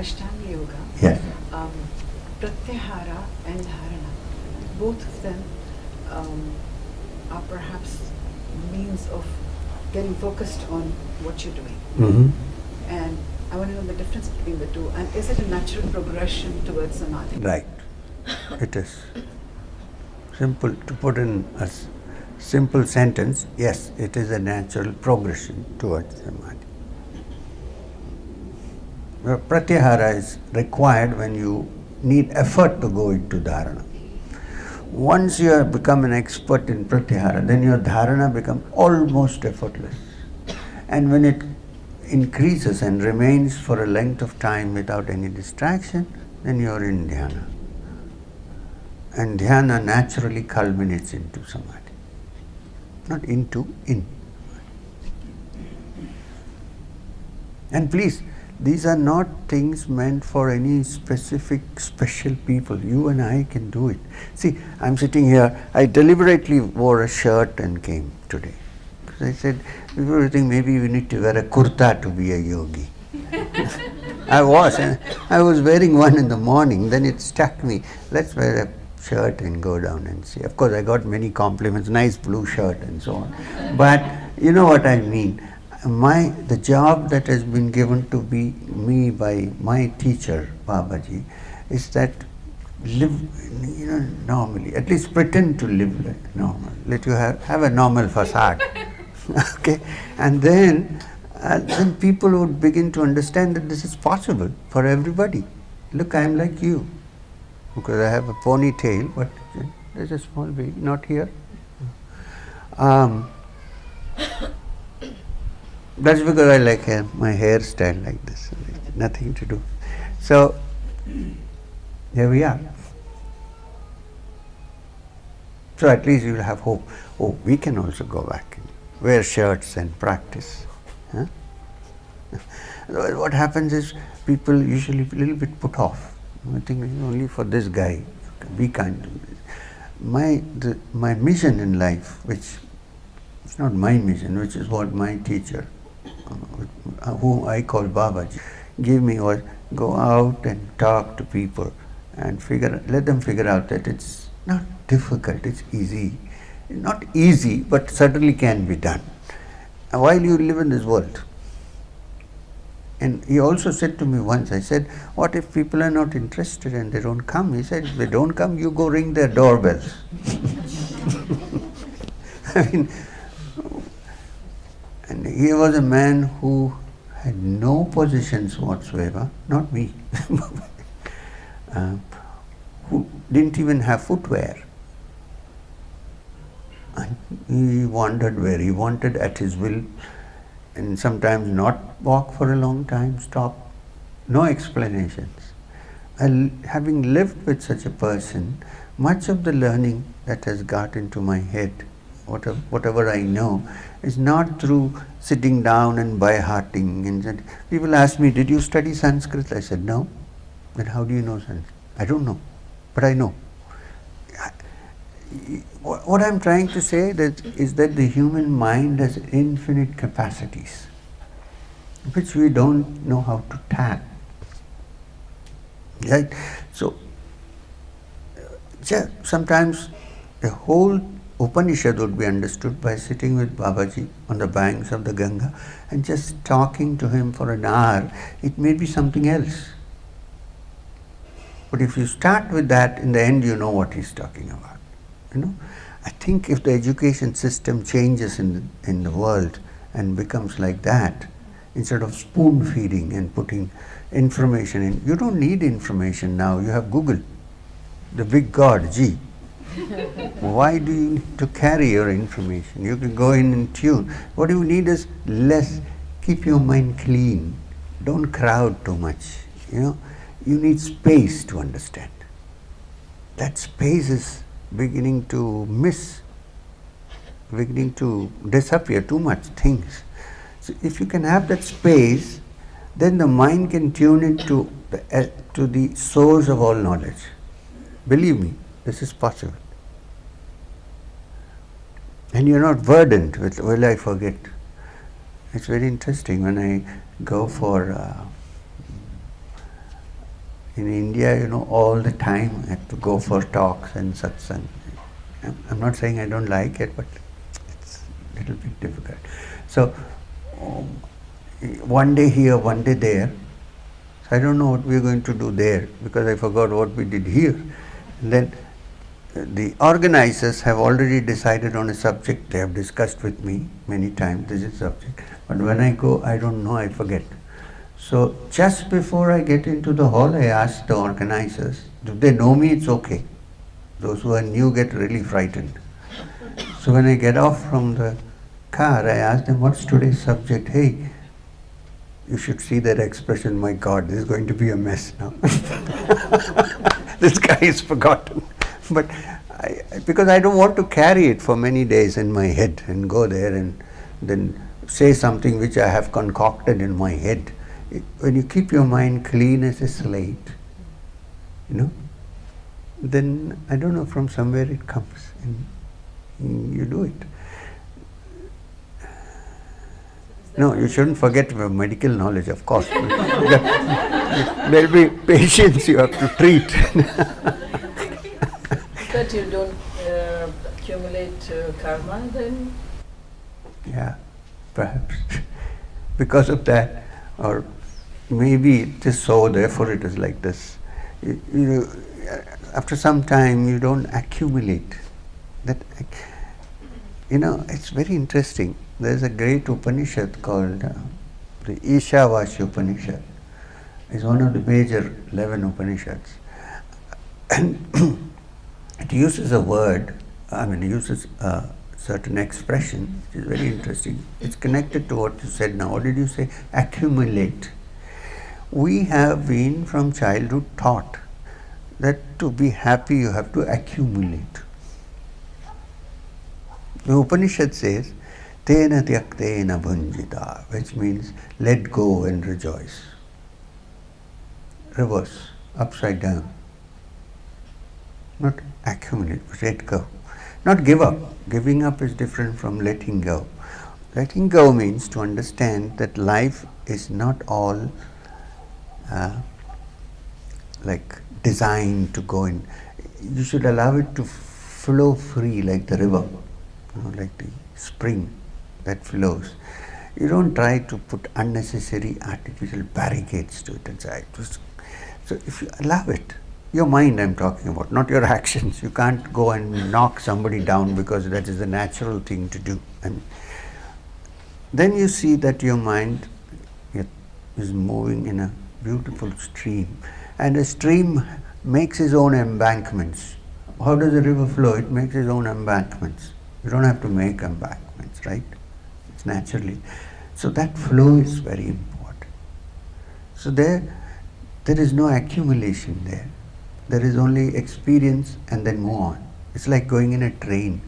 Ashtanga Yoga, Yes. Pratyahara and Dharana, both of them are perhaps means of getting focused on what you're doing. Mm-hmm. And I want to know the difference between the two. And is it a natural progression towards samadhi? Right. It is. Simple, to put in a simple sentence, yes, it is a natural progression towards samadhi. Pratyahara is required when you need effort to go into dharana. Once you have become an expert in pratyahara, then your dharana becomes almost effortless. And when it increases and remains for a length of time without any distraction, then you are in dhyana. And dhyana naturally culminates into samadhi. Not into, in. And please, these are not things meant for any specific, special people. You and I can do it. See, I'm sitting here, I deliberately wore a shirt and came today. Because I said, people were thinking maybe we need to wear a kurta to be a yogi. I was wearing one in the morning, then it struck me, let's wear a shirt and go down and see. Of course, I got many compliments, nice blue shirt and so on. But you know what I mean. The job that has been given to me by my teacher, Babaji, is that live, normally, at least pretend to live like normal. Let you have a normal facade. Okay? And then people would begin to understand that this is possible for everybody. Look, I'm like you. Because I have a ponytail, but there's a small baby, not here. That's because I like my hairstyle like this. Nothing to do. So, here we are. So at least you will have hope. Oh, we can also go back and wear shirts and practice. Huh? What happens is people usually a little bit put off. I think only for this guy, we can't do this. My mission in life, which is not my mission, which is what my teacher, whom I call Babaji, gave me was go out and talk to people and let them figure out that it's not difficult, it's easy. Not easy, but certainly can be done while you live in this world. And he also said to me once, I said, what if people are not interested and they don't come? He said, if they don't come, you go ring their doorbells. I mean, and he was a man who had no possessions whatsoever, not me, who didn't even have footwear. And he wandered where he wanted at his will, and sometimes not walk for a long time, stop, no explanations. Having lived with such a person, much of the learning that has got into my head, whatever I know, is not through sitting down and by-hearting. And people ask me, did you study Sanskrit? I said, no. Then how do you know Sanskrit? I don't know, but I know. What I'm trying to say is that the human mind has infinite capacities, which we don't know how to tap. Right? So, sometimes the whole Upanishad would be understood by sitting with Babaji on the banks of the Ganga and just talking to him for an hour. It may be something else. But if you start with that, in the end you know what he's talking about. I think if the education system changes in the world and becomes like that, instead of spoon feeding and putting information in, you don't need information now, you have Google, the big God, G. Why do you need to carry your information? You can go in and tune. What you need is less, keep your mind clean, don't crowd too much. You need space to understand. That space is beginning to disappear, too much things. So if you can have that space, then the mind can tune it to the source of all knowledge. Believe me, this is possible. And you're not burdened with, will I forget? It's very interesting when I go for In India, all the time I have to go for talks and satsang. I'm not saying I don't like it, but it's a little bit difficult. So, um, one day here, one day there. So I don't know what we're going to do there because I forgot what we did here. And then the organizers have already decided on a subject. They have discussed with me many times, this is subject. But when I go, I don't know, I forget. So just before I get into the hall, I ask the organizers, if they know me, it's okay. Those who are new get really frightened. So when I get off from the car, I ask them, what's today's subject? Hey, you should see their expression, my God, this is going to be a mess now. This guy is forgotten. But because I don't want to carry it for many days in my head and go there and then say something which I have concocted in my head. When you keep your mind clean as a slate, then I don't know, from somewhere it comes and you do it. No, you shouldn't forget your medical knowledge, of course. There'll be patients you have to treat. That you don't accumulate karma then? Yeah, perhaps. Because of that, or maybe it is so, therefore it is like this. After some time, you don't accumulate. It's very interesting. There's a great Upanishad called the Ishavasya Upanishad. It's one of the major 11 Upanishads. And it uses a word, it uses a certain expression, which is very interesting. It's connected to what you said now. What did you say? Accumulate. We have been from childhood taught that to be happy you have to accumulate. The Upanishad says, Tena tyaktena bhunjita, which means let go and rejoice. Reverse, upside down. Not accumulate, but let go. Not give up. Giving up is different from letting go. Letting go means to understand that life is not all like designed to go in. You should allow it to flow free like the river, like the spring that flows. You don't try to put unnecessary artificial barricades to it inside. So if you allow it, your mind I'm talking about, not your actions. You can't go and knock somebody down because that is the natural thing to do. Then you see that your mind is moving in a beautiful stream, and a stream makes its own embankments. How does a river flow? It makes its own embankments. You don't have to make embankments, right? It's naturally. So that flow is very important. So there is no accumulation there. There is only experience and then move on. It's like going in a train.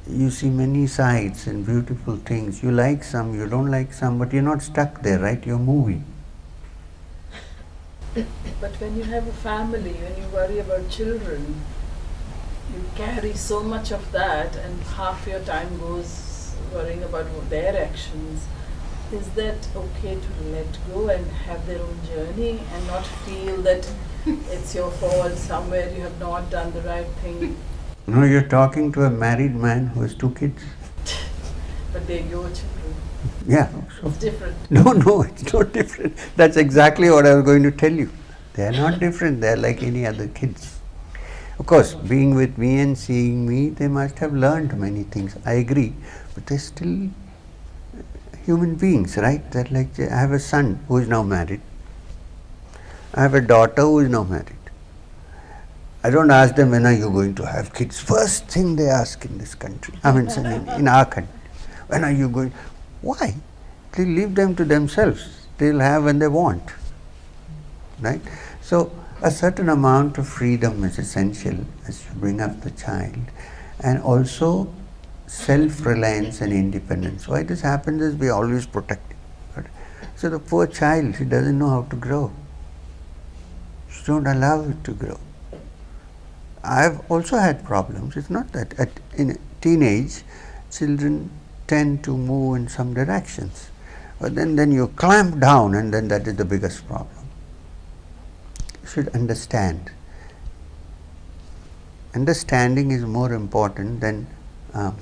You see many sights and beautiful things. You like some, you don't like some, but you're not stuck there, right? You're moving. But when you have a family, when you worry about children, you carry so much of that and half your time goes worrying about their actions. Is that okay to let go and have their own journey and not feel that it's your fault, somewhere you have not done the right thing? No, you're talking to a married man who has 2 kids. But they're your children. Yeah. So It's different. No, it's not different. That's exactly what I was going to tell you. They are not different. They are like any other kids. Of course, being with me and seeing me, they must have learned many things. I agree. But they're still human beings, right? They're like, I have a son who is now married. I have a daughter who is now married. I don't ask them, when are you going to have kids? First thing they ask in this country, in our country, when are you going? Why? They leave them to themselves. They'll have when they want, right? So a certain amount of freedom is essential as you bring up the child, and also self-reliance and independence. Why this happens is we always protect him. So the poor child, he doesn't know how to grow. You don't allow it to grow. I've also had problems. It's not that in teenage, children tend to move in some directions. But then you clamp down, and then that is the biggest problem. should understand. Understanding is more important than, what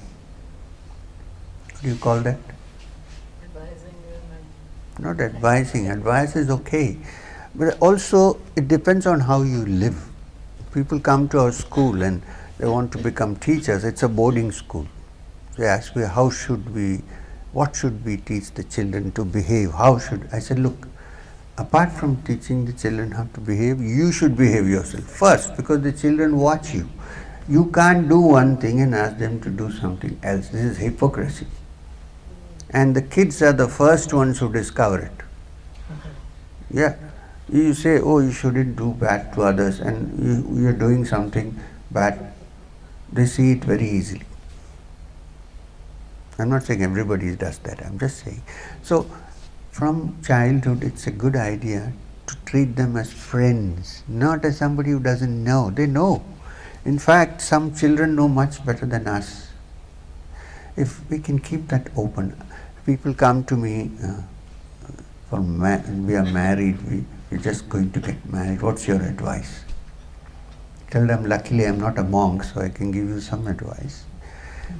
do you call that? Advising you. Not advising. Advice is okay. But also it depends on how you live. People come to our school and they want to become teachers. It's a boarding school. They ask me, what should we teach the children to behave? I said, look, apart from teaching the children how to behave, you should behave yourself first, because the children watch you. You can't do one thing and ask them to do something else. This is hypocrisy. And the kids are the first ones who discover it. Yeah. You say, oh, you shouldn't do bad to others, and you're doing something bad. They see it very easily. I'm not saying everybody does that, I'm just saying. So, from childhood, it's a good idea to treat them as friends, not as somebody who doesn't know. They know. In fact, some children know much better than us. If we can keep that open. People come to me, we are married, we're just going to get married. What's your advice? Tell them, luckily I'm not a monk, so I can give you some advice.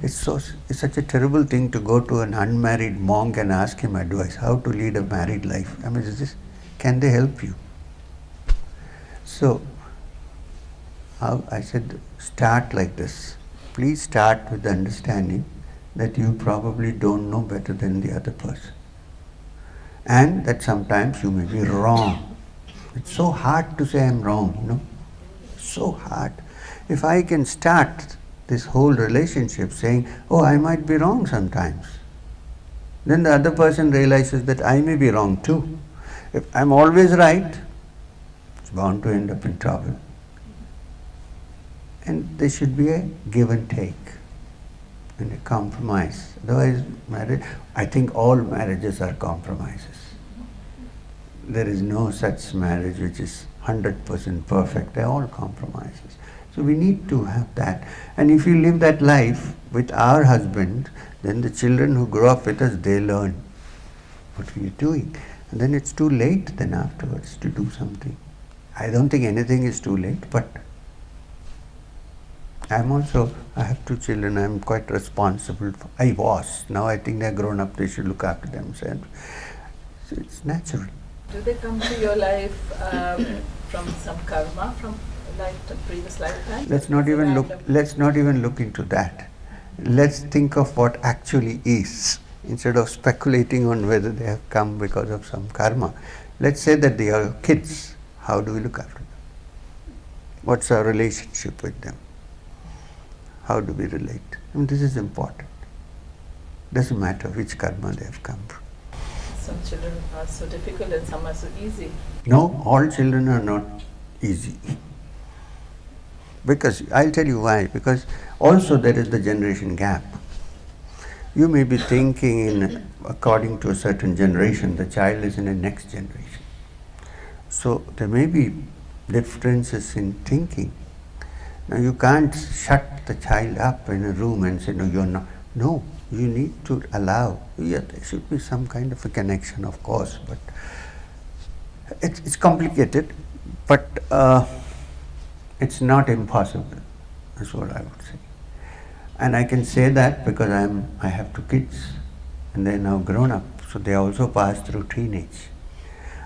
It's such a terrible thing to go to an unmarried monk and ask him advice, how to lead a married life. I mean, can they help you? So, I said, start like this. Please start with the understanding that you probably don't know better than the other person. And that sometimes you may be wrong. It's so hard to say I'm wrong, So hard. If I can start this whole relationship saying, oh, I might be wrong sometimes, then the other person realizes that I may be wrong too. If I'm always right, it's bound to end up in trouble. And there should be a give and take and a compromise. Otherwise, I think all marriages are compromises. There is no such marriage which is 100% perfect. They're all compromises. So we need to have that. And if you live that life with our husband, then the children who grow up with us, they learn what we are doing. And then it's too late then afterwards to do something. I don't think anything is too late, but I have 2 children, I'm quite responsible. I was. Now I think they're grown up, they should look after themselves. So it's natural. Do they come to your life from some karma, from previous lifetime? Let's not even look into that. Let's think of what actually is, instead of speculating on whether they have come because of some karma. Let's say that they are kids. How do we look after them? What's our relationship with them? How do we relate? This is important. Doesn't matter which karma they have come from. Some children are so difficult and some are so easy. No, all children are not easy. Because, I'll tell you why, because also there is the generation gap. You may be thinking according to a certain generation, the child is in the next generation. So there may be differences in thinking. Now you can't shut the child up in a room and say, no, you're not. No, you need to allow. Yeah, there should be some kind of a connection, of course, but it's complicated, but it's not impossible, that's what I would say. And I can say that because I have 2 kids and they're now grown up, so they also passed through teenage.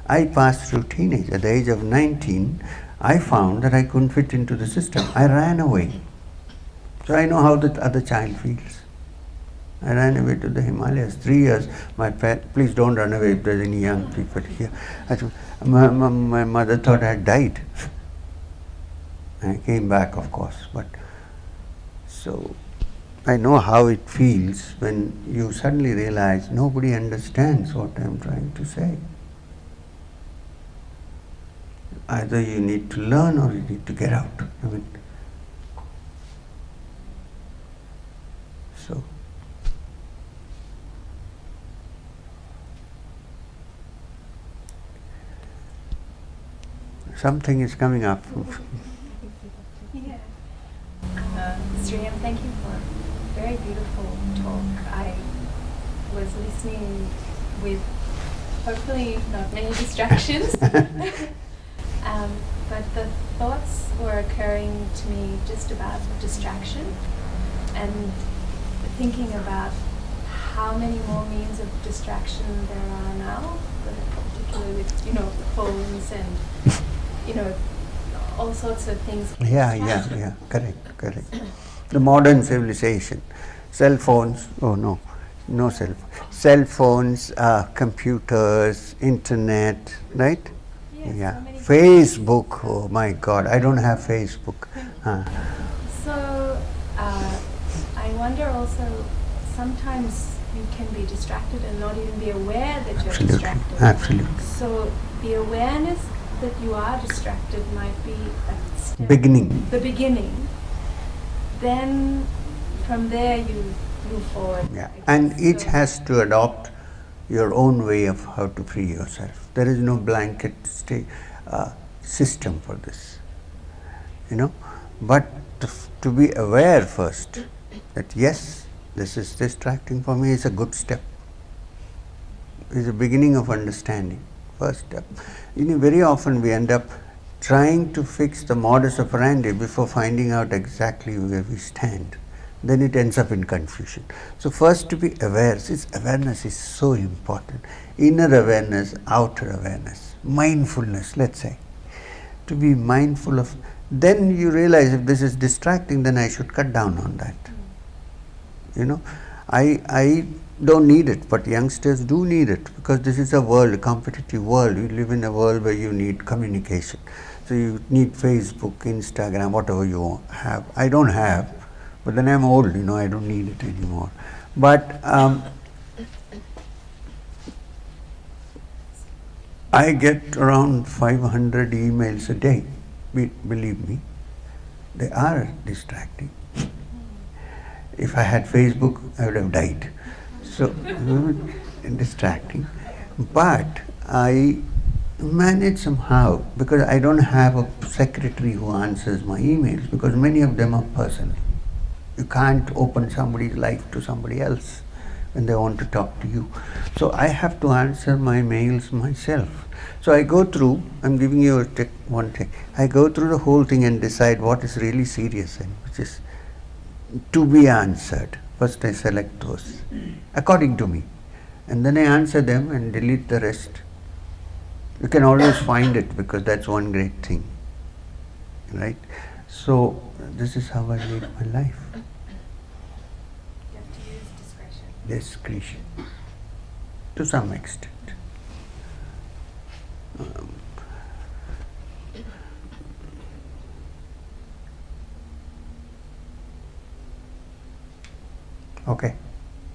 I passed through teenage. At the age of 19, I found that I couldn't fit into the system. I ran away. So I know how the other child feels. I ran away to the Himalayas. 3 years, please don't run away if there's any young people here. My mother thought I had died. I came back, of course, but so I know how it feels when you suddenly realize nobody understands what I'm trying to say. Either you need to learn or you need to get out. So something is coming up. Sriram, thank you for a very beautiful talk. I was listening with hopefully not many distractions. But the thoughts were occurring to me just about distraction and thinking about how many more means of distraction there are now, particularly with, phones and, all sorts of things. Yeah, correct. The modern civilization, cell phones, cell phones, computers, internet, right? Yes, Yeah, so many Facebook, oh my God, I don't have Facebook. So, I wonder also, sometimes you can be distracted and not even be aware that you're distracted. Absolutely. So, the awareness that you are distracted might be a step. Beginning. The beginning. Then, from there you move forward. Yeah, I and guess. each So- has to adopt your own way of how to free yourself. There is no blanket system for this, But to be aware first that yes, this is distracting for me is a good step. Is a beginning of understanding. First step. Very often we end up trying to fix the modus operandi before finding out exactly where we stand. Then it ends up in confusion. So first to be aware. Awareness is so important. Inner awareness, outer awareness, mindfulness, let's say. To be mindful of, then you realize if this is distracting, then I should cut down on that. I don't need it, but youngsters do need it because this is a competitive world. We live in a world where you need communication. So you need Facebook, Instagram, whatever you have. I don't have, but then I'm old, I don't need it anymore. But I get around 500 emails a day. Believe me, they are distracting. If I had Facebook, I would have died. So, distracting. But I manage somehow, because I don't have a secretary who answers my emails, because many of them are personal. You can't open somebody's life to somebody else when they want to talk to you. So I have to answer my mails myself. So I go through, I'm giving you one thing, I go through the whole thing and decide what is really serious and which is to be answered. First I select those, according to me. And then I answer them and delete the rest. You can always find it because that's one great thing, right? So this is how I live my life. You have to use discretion. Discretion, to some extent. Okay,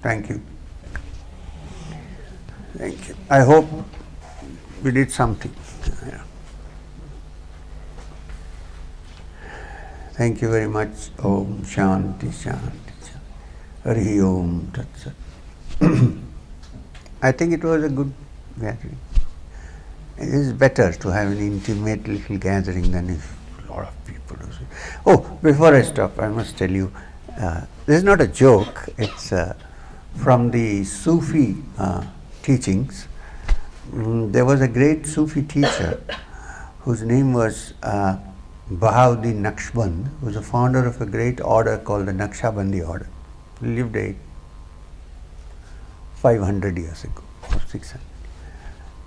thank you. Thank you. I hope we did something. Yeah. Thank you very much. Om Shanti Shanti Shanti. Hari Om Tat Sat. I think it was a good gathering. It is better to have an intimate little gathering than if a lot of people do. Oh, before I stop, I must tell you, this is not a joke. It's from the Sufi teachings. There was a great Sufi teacher whose name was Bahauddin Naqshband, who was the founder of a great order called the Naqshbandi order. He lived 500 years ago or 600.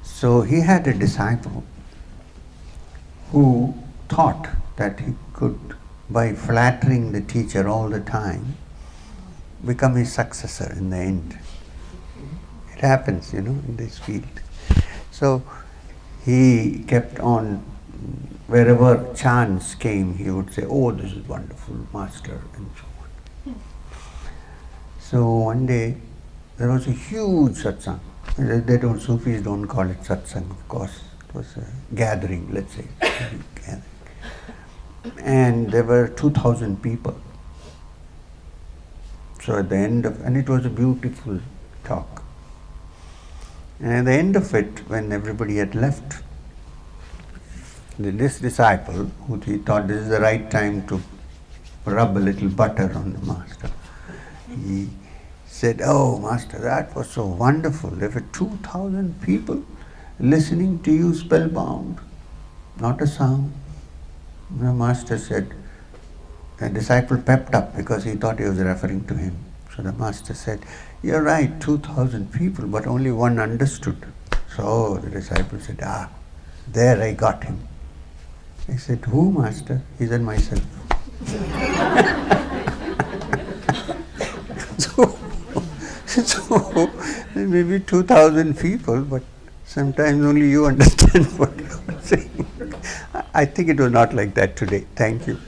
So he had a disciple who thought that he could, by flattering the teacher all the time, become his successor in the end. It happens, in this field. So he kept on, wherever chance came, he would say, "Oh, this is wonderful, master," and so on. So one day, there was a huge satsang. Sufis don't call it satsang, of course. It was a gathering, let's say. Gathering. And there were 2,000 people. So at the end of, and it was a beautiful talk. And at the end of it, when everybody had left, this disciple, who he thought this is the right time to rub a little butter on the master, he said, "Oh, master, that was so wonderful. There were 2,000 people listening to you spellbound. not a sound. The master said, a disciple pepped up because he thought he was referring to him. So the master said, "You're right, 2,000 people, but only one understood." So the disciple said, there I got him. He said, "Who, master?" He said, "Myself." so maybe 2,000 people, but sometimes only you understand what you are saying. I think it was not like that today. Thank you.